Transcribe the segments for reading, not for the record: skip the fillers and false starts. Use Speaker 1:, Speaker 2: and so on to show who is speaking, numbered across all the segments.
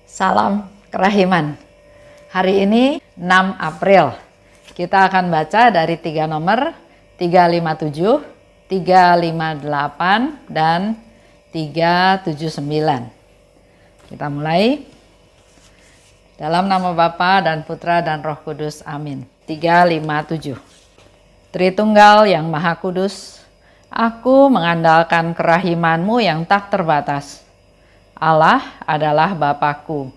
Speaker 1: Salam kerahiman. Hari ini 6 April. Kita akan baca dari 3 nomor 357, 358, dan 379. Kita mulai. Dalam nama Bapa dan Putra dan Roh Kudus. Amin. 357. Tritunggal yang Maha Kudus, aku mengandalkan kerahiman-Mu yang tak terbatas. Allah adalah Bapakku.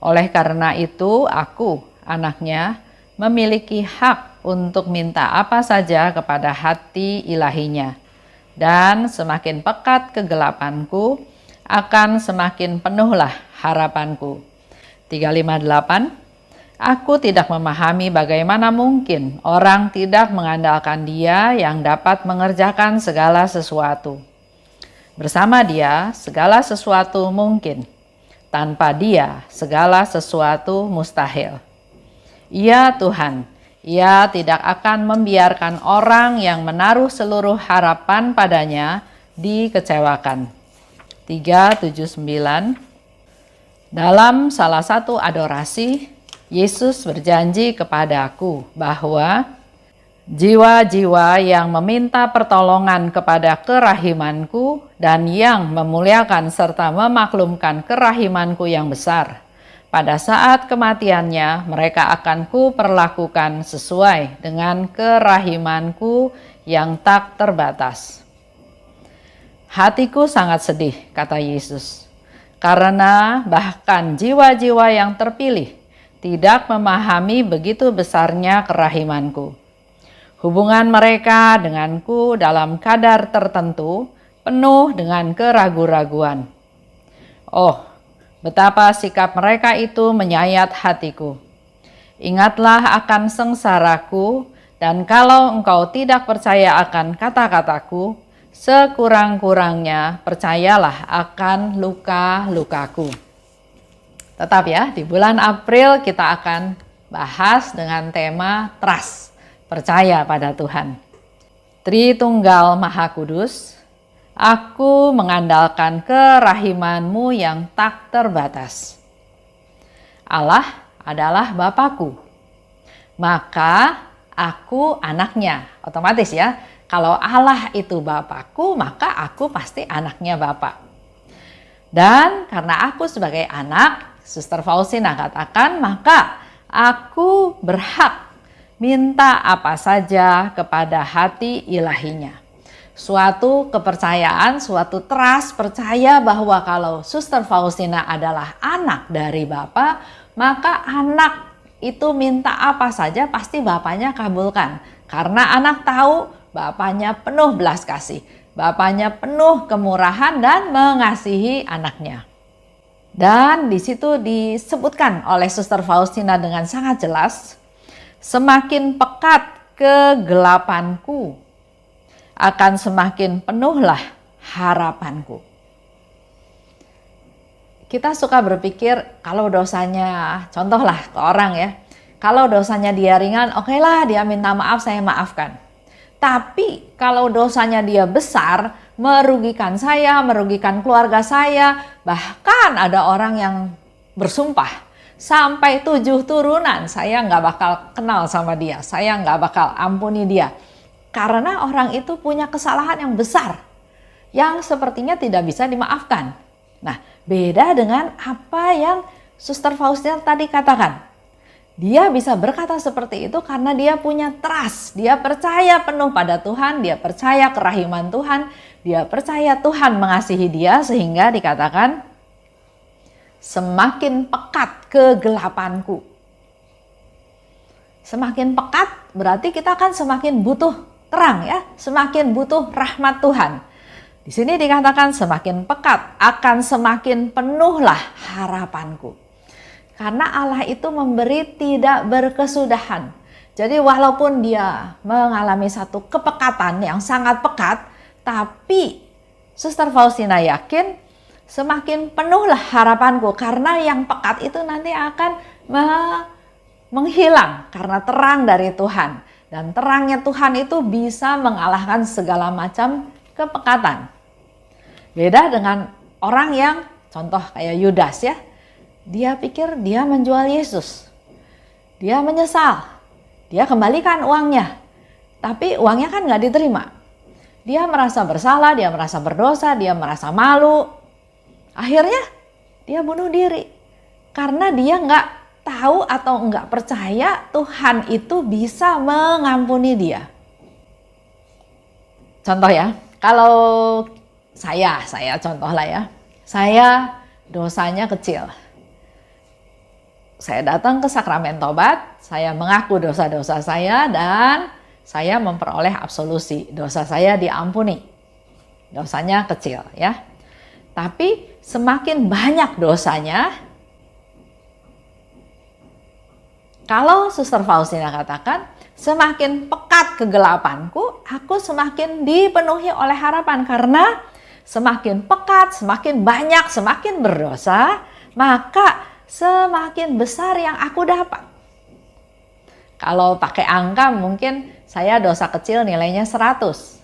Speaker 1: Oleh karena itu, aku, anaknya, memiliki hak untuk minta apa saja kepada hati ilahinya. Dan semakin pekat kegelapanku, akan semakin penuhlah harapanku. 358. Aku tidak memahami bagaimana mungkin orang tidak mengandalkan Dia yang dapat mengerjakan segala sesuatu. Bersama Dia, segala sesuatu mungkin. Tanpa Dia, segala sesuatu mustahil. Ia Tuhan, Ia tidak akan membiarkan orang yang menaruh seluruh harapan padanya dikecewakan. 379. Dalam salah satu adorasi, Yesus berjanji kepadaku bahwa jiwa-jiwa yang meminta pertolongan kepada kerahimanku dan yang memuliakan serta memaklumkan kerahimanku yang besar, pada saat kematiannya mereka akan kuperlakukan sesuai dengan kerahimanku yang tak terbatas. Hatiku sangat sedih, kata Yesus, karena bahkan jiwa-jiwa yang terpilih tidak memahami begitu besarnya kerahimanku. Hubungan mereka denganku dalam kadar tertentu penuh dengan keraguan-raguan. Oh, betapa sikap mereka itu menyayat hatiku. Ingatlah akan sengsaraku, dan kalau engkau tidak percaya akan kata-kataku, sekurang-kurangnya percayalah akan luka-lukaku. Tetap ya, di bulan April kita akan bahas dengan tema trust. Percaya pada Tuhan. Tritunggal Maha Kudus, aku mengandalkan kerahiman-Mu yang tak terbatas. Allah adalah Bapakku, maka aku anaknya. Otomatis ya, kalau Allah itu Bapakku, maka aku pasti anaknya Bapak. Dan karena aku sebagai anak, Suster Faustina katakan, maka aku berhak minta apa saja kepada hati ilahinya. Suatu kepercayaan, suatu trust, percaya bahwa kalau Suster Faustina adalah anak dari Bapa, maka anak itu minta apa saja pasti Bapaknya kabulkan. Karena anak tahu Bapaknya penuh belas kasih, Bapaknya penuh kemurahan dan mengasihi anaknya. Dan di situ disebutkan oleh Suster Faustina dengan sangat jelas, semakin pekat kegelapanku, akan semakin penuhlah harapanku. Kita suka berpikir kalau dosanya, contohlah ke orang ya, kalau dosanya dia ringan, okelah dia minta maaf, saya maafkan. Tapi kalau dosanya dia besar, merugikan saya, merugikan keluarga saya, bahkan ada orang yang bersumpah, sampai 7 turunan saya nggak bakal kenal sama dia, saya nggak bakal ampuni dia. Karena orang itu punya kesalahan yang besar, yang sepertinya tidak bisa dimaafkan. Nah, beda dengan apa yang Suster Faustina tadi katakan. Dia bisa berkata seperti itu karena dia punya trust, dia percaya penuh pada Tuhan, dia percaya kerahiman Tuhan, dia percaya Tuhan mengasihi dia, sehingga dikatakan, semakin pekat kegelapanku. Semakin pekat berarti kita akan semakin butuh terang ya, semakin butuh rahmat Tuhan. Di sini dikatakan semakin pekat akan semakin penuhlah harapanku. Karena Allah itu memberi tidak berkesudahan. Jadi walaupun dia mengalami satu kepekatan yang sangat pekat, tapi Suster Faustina yakin semakin penuhlah harapanku, karena yang pekat itu nanti akan menghilang karena terang dari Tuhan. Dan terangnya Tuhan itu bisa mengalahkan segala macam kepekatan. Beda dengan orang yang contoh kayak Yudas ya. Dia pikir dia menjual Yesus. Dia menyesal. Dia kembalikan uangnya. Tapi uangnya kan nggak diterima. Dia merasa bersalah, dia merasa berdosa, dia merasa malu. Akhirnya dia bunuh diri. Karena dia nggak tahu atau nggak percaya Tuhan itu bisa mengampuni dia. Contoh ya, kalau saya contoh lah ya. Saya dosanya kecil. Saya datang ke sakramen tobat, saya mengaku dosa-dosa saya dan saya memperoleh absolusi. Dosa saya diampuni. Dosanya kecil ya. Tapi semakin banyak dosanya, kalau Suster Faustina katakan, semakin pekat kegelapanku, aku semakin dipenuhi oleh harapan. Karena semakin pekat, semakin banyak, semakin berdosa, maka semakin besar yang aku dapat. Kalau pakai angka mungkin saya dosa kecil nilainya 100.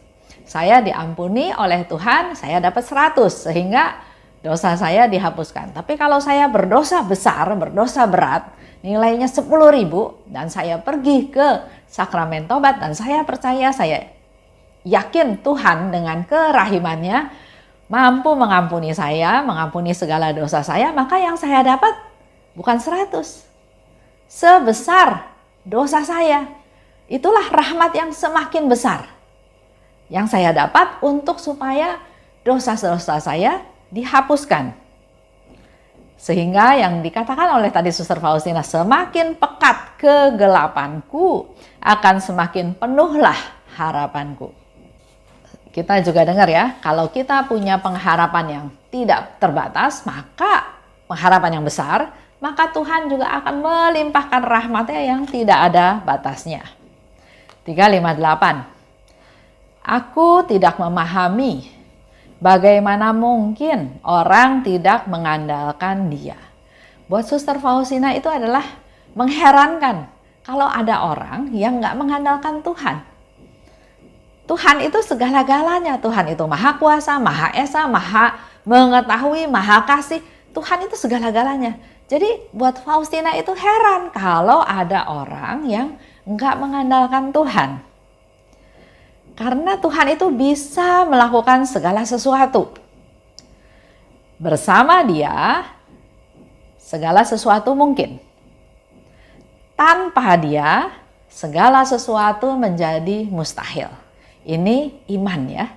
Speaker 1: Saya diampuni oleh Tuhan, saya dapat 100 sehingga dosa saya dihapuskan. Tapi kalau saya berdosa besar, berdosa berat, nilainya 10.000 dan saya pergi ke sakramen tobat dan saya percaya, saya yakin Tuhan dengan kerahimannya mampu mengampuni saya, mengampuni segala dosa saya, maka yang saya dapat bukan 100. Sebesar dosa saya. Itulah rahmat yang semakin besar yang saya dapat untuk supaya dosa-dosa saya dihapuskan. Sehingga yang dikatakan oleh tadi Suster Faustina, semakin pekat kegelapanku, akan semakin penuhlah harapanku. Kita juga dengar ya, kalau kita punya pengharapan yang tidak terbatas, maka pengharapan yang besar, maka Tuhan juga akan melimpahkan rahmatnya yang tidak ada batasnya. 358. Aku tidak memahami bagaimana mungkin orang tidak mengandalkan Dia. Buat Suster Faustina itu adalah mengherankan kalau ada orang yang nggak mengandalkan Tuhan. Tuhan itu segala-galanya. Tuhan itu Maha Kuasa, Maha Esa, Maha Mengetahui, Maha Kasih. Tuhan itu segala-galanya. Jadi buat Faustina itu heran kalau ada orang yang nggak mengandalkan Tuhan. Karena Tuhan itu bisa melakukan segala sesuatu. Bersama Dia, segala sesuatu mungkin. Tanpa Dia, segala sesuatu menjadi mustahil. Ini iman ya.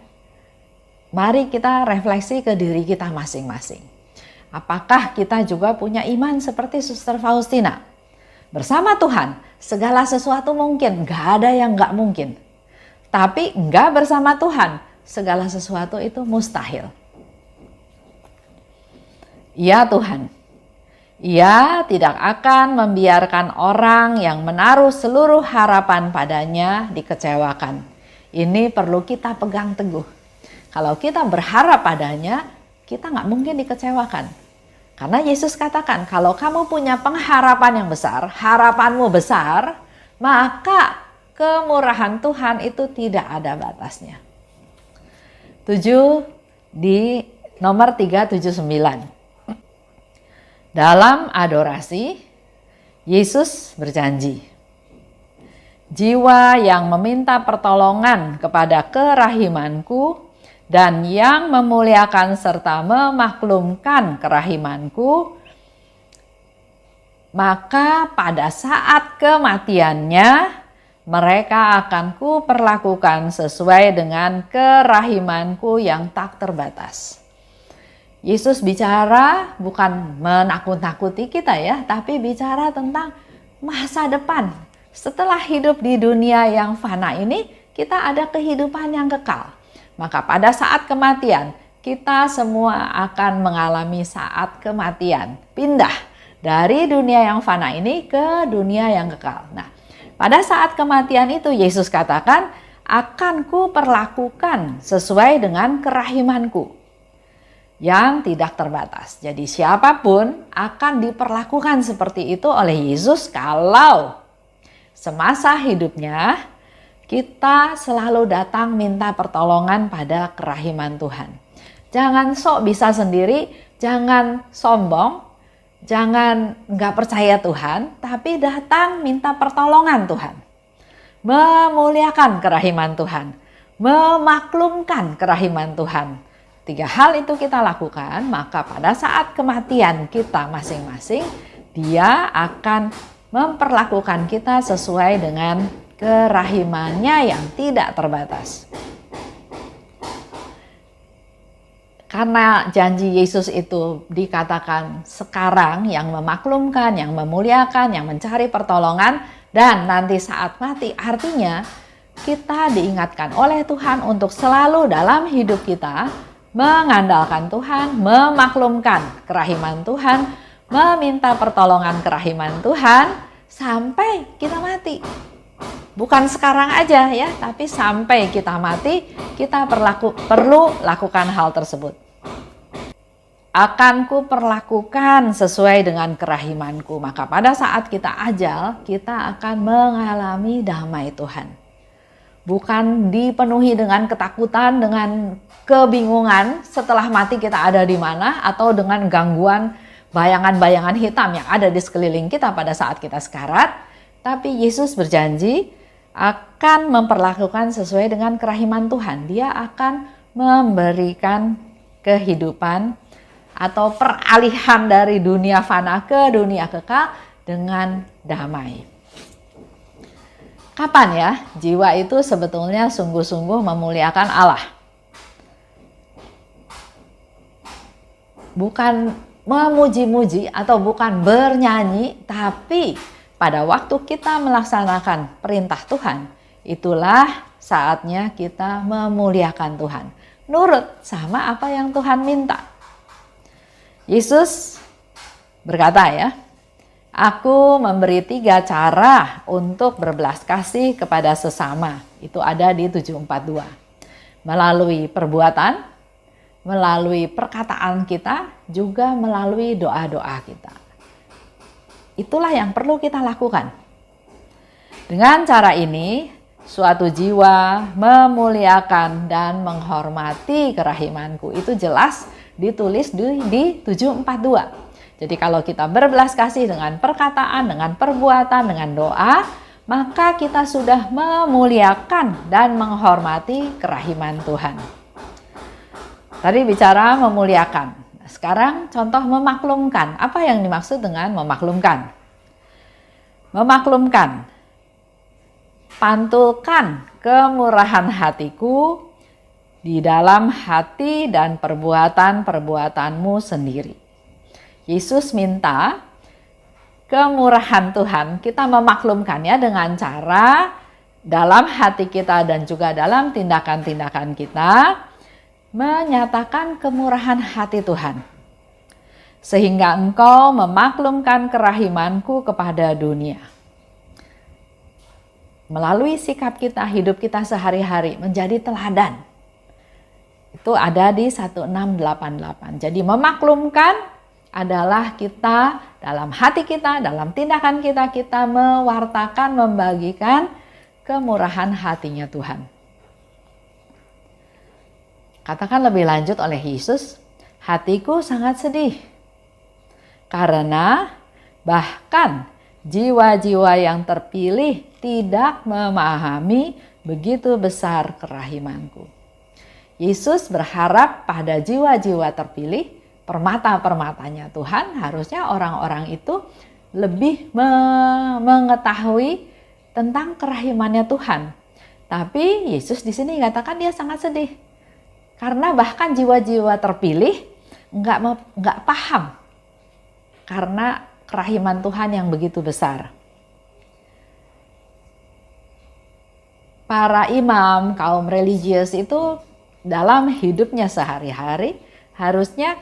Speaker 1: Mari kita refleksi ke diri kita masing-masing. Apakah kita juga punya iman seperti Suster Faustina? Bersama Tuhan, segala sesuatu mungkin, gak ada yang gak mungkin. Tapi enggak bersama Tuhan, segala sesuatu itu mustahil. Ya Tuhan, Ia tidak akan membiarkan orang yang menaruh seluruh harapan padanya dikecewakan. Ini perlu kita pegang teguh. Kalau kita berharap padanya, kita nggak mungkin dikecewakan. Karena Yesus katakan, kalau kamu punya pengharapan yang besar, harapanmu besar, maka kemurahan Tuhan itu tidak ada batasnya. 7 di nomor 379. Dalam adorasi, Yesus berjanji, jiwa yang meminta pertolongan kepada kerahimanku dan yang memuliakan serta memaklumkan kerahimanku, maka pada saat kematiannya mereka akan kuperlakukan sesuai dengan kerahimanku yang tak terbatas. Yesus bicara bukan menakut-nakuti kita ya, tapi bicara tentang masa depan. Setelah hidup di dunia yang fana ini, kita ada kehidupan yang kekal. Maka pada saat kematian, kita semua akan mengalami saat kematian. Pindah dari dunia yang fana ini ke dunia yang kekal. Nah, pada saat kematian itu Yesus katakan, akan kuperlakukan sesuai dengan kerahimanku yang tidak terbatas. Jadi siapapun akan diperlakukan seperti itu oleh Yesus kalau semasa hidupnya kita selalu datang minta pertolongan pada kerahiman Tuhan. Jangan sok bisa sendiri, jangan sombong, jangan nggak percaya Tuhan, tapi datang minta pertolongan Tuhan. Memuliakan kerahiman Tuhan, memaklumkan kerahiman Tuhan. 3 hal itu kita lakukan, maka pada saat kematian kita masing-masing, Dia akan memperlakukan kita sesuai dengan kerahimannya yang tidak terbatas. Karena janji Yesus itu dikatakan sekarang yang memaklumkan, yang memuliakan, yang mencari pertolongan, dan nanti saat mati, artinya kita diingatkan oleh Tuhan untuk selalu dalam hidup kita mengandalkan Tuhan, memaklumkan kerahiman Tuhan, meminta pertolongan kerahiman Tuhan sampai kita mati. Bukan sekarang aja ya, tapi sampai kita mati, kita perlu lakukan hal tersebut. Akan ku perlakukan sesuai dengan kerahimanku. Maka pada saat kita ajal, kita akan mengalami damai Tuhan. Bukan dipenuhi dengan ketakutan, dengan kebingungan setelah mati kita ada di mana, atau dengan gangguan bayangan-bayangan hitam yang ada di sekeliling kita pada saat kita sekarat. Tapi Yesus berjanji akan memperlakukan sesuai dengan kerahiman Tuhan. Dia akan memberikan kehidupan atau peralihan dari dunia fana ke dunia kekal dengan damai. Kapan ya jiwa itu sebetulnya sungguh-sungguh memuliakan Allah? Bukan memuji-muji atau bukan bernyanyi, tapi pada waktu kita melaksanakan perintah Tuhan, itulah saatnya kita memuliakan Tuhan. Nurut sama apa yang Tuhan minta. Yesus berkata ya, aku memberi 3 cara untuk berbelas kasih kepada sesama. Itu ada di 742. Melalui perbuatan, melalui perkataan kita, juga melalui doa-doa kita. Itulah yang perlu kita lakukan. Dengan cara ini, suatu jiwa memuliakan dan menghormati kerahimanku. Itu jelas ditulis di 742. Jadi kalau kita berbelas kasih dengan perkataan, dengan perbuatan, dengan doa, maka kita sudah memuliakan dan menghormati kerahiman Tuhan. Tadi bicara memuliakan. Sekarang contoh memaklumkan. Apa yang dimaksud dengan memaklumkan? Memaklumkan. Pantulkan kemurahan hatiku di dalam hati dan perbuatan-perbuatanmu sendiri. Yesus minta kemurahan Tuhan kita memaklumkannya dengan cara dalam hati kita dan juga dalam tindakan-tindakan kita menyatakan kemurahan hati Tuhan, sehingga engkau memaklumkan kerahimanku kepada dunia. Melalui sikap kita, hidup kita sehari-hari menjadi teladan. Itu ada di 1688. Jadi memaklumkan adalah kita dalam hati kita, dalam tindakan kita, kita mewartakan, membagikan kemurahan hatinya Tuhan. Katakan lebih lanjut oleh Yesus, hatiku sangat sedih karena bahkan jiwa-jiwa yang terpilih tidak memahami begitu besar kerahimanku. Yesus berharap pada jiwa-jiwa terpilih, permata-permatanya Tuhan, harusnya orang-orang itu lebih mengetahui tentang kerahimannya Tuhan. Tapi Yesus di sini katakan dia sangat sedih. Karena bahkan jiwa-jiwa terpilih nggak paham karena kerahiman Tuhan yang begitu besar. Para imam, kaum religius itu dalam hidupnya sehari-hari harusnya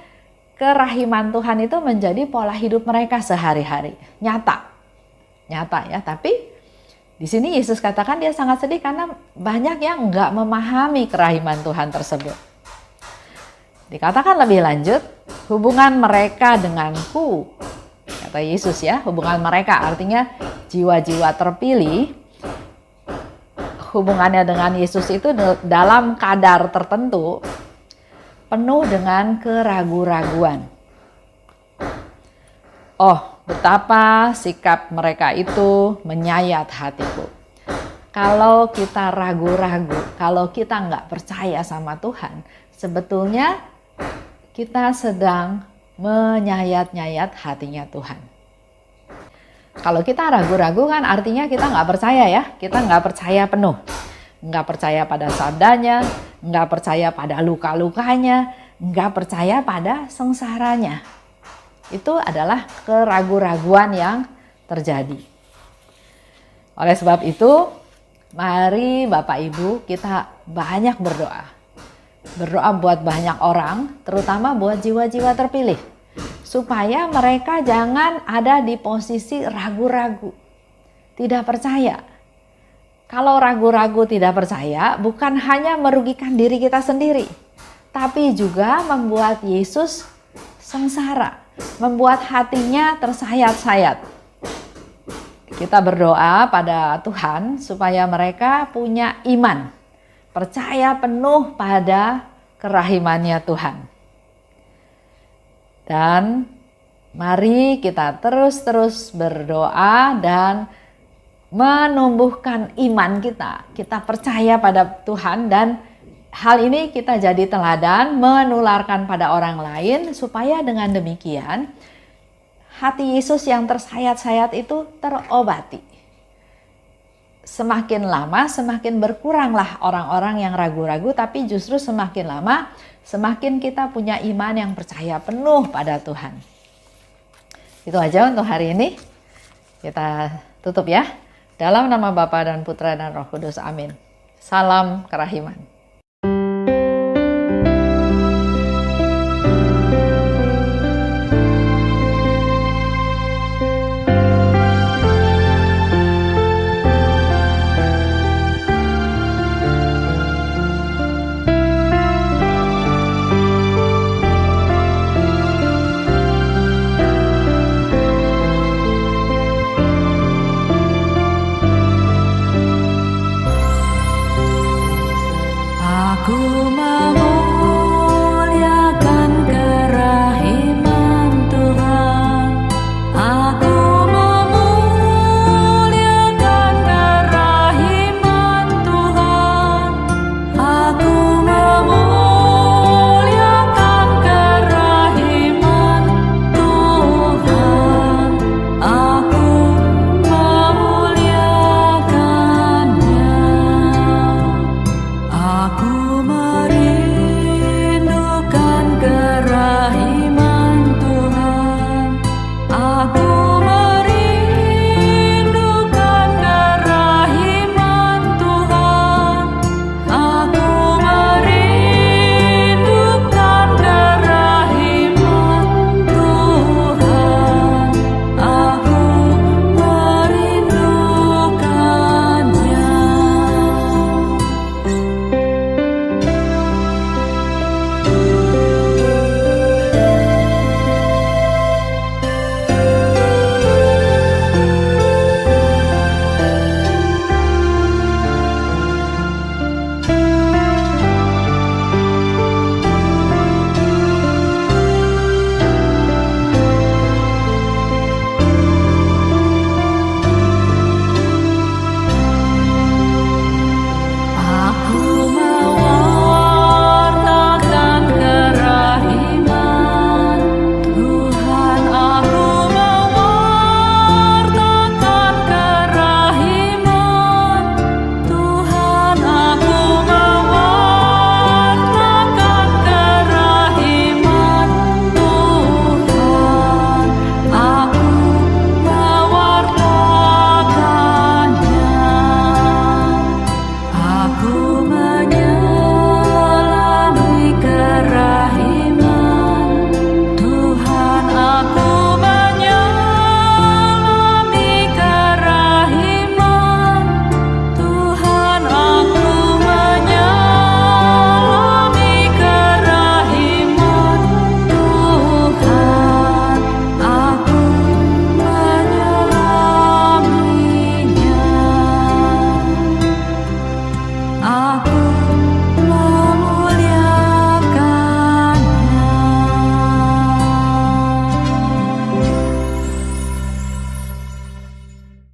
Speaker 1: kerahiman Tuhan itu menjadi pola hidup mereka sehari-hari. Nyata ya. Tapi di sini Yesus katakan dia sangat sedih karena banyak yang nggak memahami kerahiman Tuhan tersebut. Dikatakan lebih lanjut, hubungan mereka denganku, kata Yesus ya, hubungan mereka artinya jiwa-jiwa terpilih, hubungannya dengan Yesus itu dalam kadar tertentu penuh dengan keraguan-raguan. oh betapa sikap mereka itu menyayat hatiku. Kalau kita ragu-ragu, kalau kita nggak percaya sama Tuhan, sebetulnya kita sedang menyayat-nyayat hatinya Tuhan. Kalau kita ragu-ragu kan artinya kita nggak percaya ya, kita nggak percaya penuh. Nggak percaya pada sabdanya, nggak percaya pada luka-lukanya, nggak percaya pada sengsaranya. Itu adalah keraguan-raguan yang terjadi. Oleh sebab itu, mari Bapak Ibu kita banyak berdoa. Berdoa buat banyak orang, terutama buat jiwa-jiwa terpilih. Supaya mereka jangan ada di posisi ragu-ragu, tidak percaya. Kalau ragu-ragu tidak percaya, bukan hanya merugikan diri kita sendiri, tapi juga membuat Yesus sengsara, membuat hatinya tersayat-sayat. Kita berdoa pada Tuhan supaya mereka punya iman, percaya penuh pada kerahimannya Tuhan. Dan mari kita terus-terus berdoa dan menumbuhkan iman kita. Kita percaya pada Tuhan dan hal ini kita jadi teladan menularkan pada orang lain supaya dengan demikian hati Yesus yang tersayat-sayat itu terobati. Semakin lama semakin berkuranglah orang-orang yang ragu-ragu, tapi justru semakin lama semakin kita punya iman yang percaya penuh pada Tuhan. Itu aja untuk hari ini. Kita tutup ya. Dalam nama Bapa dan Putra dan Roh Kudus. Amin. Salam kerahiman.